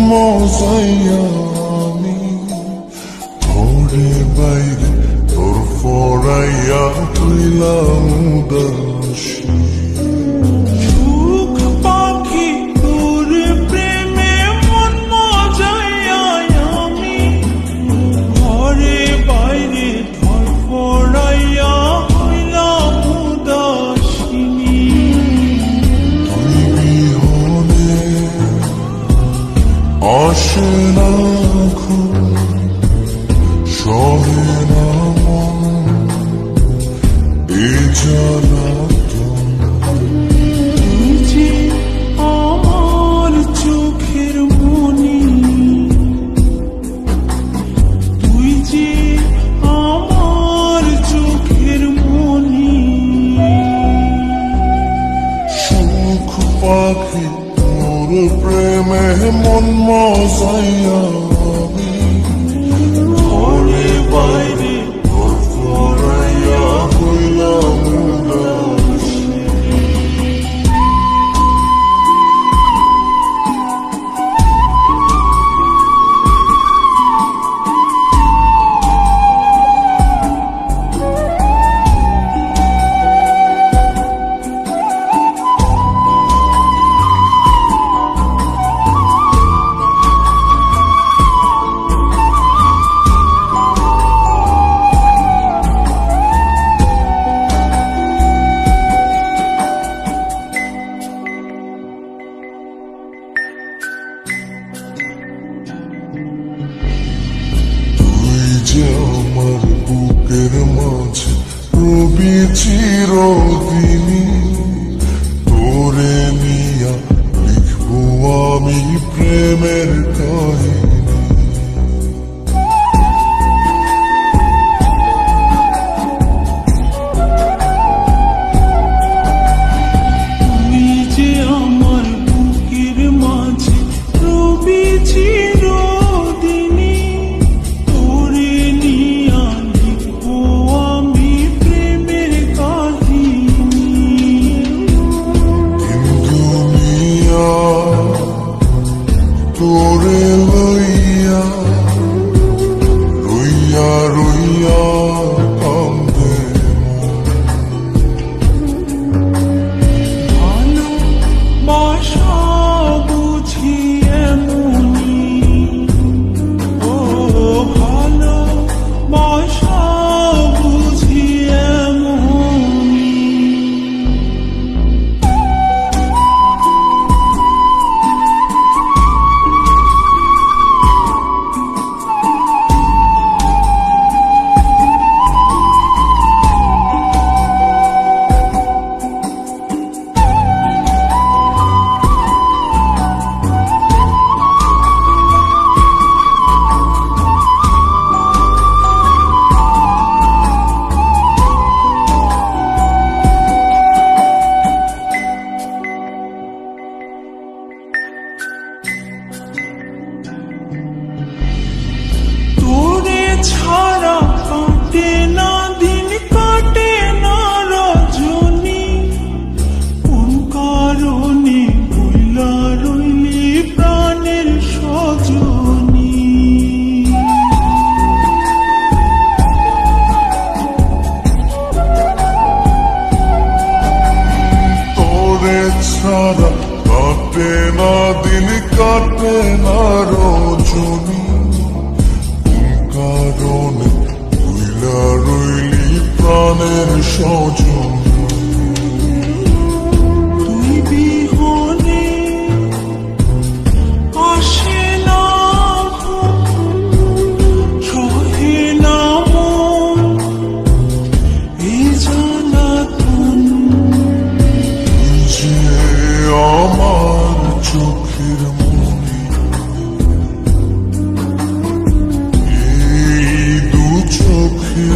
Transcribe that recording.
মজাইয়া আমি ঘরে বাইরে তোর ফরাইয়া হইলাম উদাসী। সুখ পাখি তোর প্রেমে মন মজাইয়া আমি ঘরে বাইরে ধরফরাইয়া হইলাম উদাসিনী। তুই বিহনে আসে না ঘুম, সহে না মন এ জ্বালাতন। তুই যে আমার চোখের মনি, তুই যে আমার চোখের মনি। সুখ পাখি তোর প্রেমে মন মজাইয়া আমি ঘরে বাইরে তোর ফরাইয়া হইলাম উদাসী। যে আমার বুকের মাঝে রবি চিরদিনী, তোরে নিয়া লিখবো আমি প্রেমের কাহিনী। তুই যে আমার বুকের মাঝে রবি চিরদিনী, তোরে নিয়া লিখবো আমি প্রেমের কাহিনী। কিন্তু মিয়া তোরে লইয়া রইয়া রইয়া কান্দে ভালোবাসা বুঝি এমনি, ও ভালোবাসা বুঝি এমনি। তোরে ছাড়া কাটে না দিন, কাটে না রজনী। কোন কারণে ভুলা রইলি প্রাণের সজনী। তোরে ছাড়া কাটে না দিন, কাটে না রজনী। কারণে ভুইলা রইলি প্রাণের সজন। তুই বিহনে আসে না ঘুম, সহে না মন এই জ্বালাতন। তুই যে আমার চোখের মনি, এই দু চোখে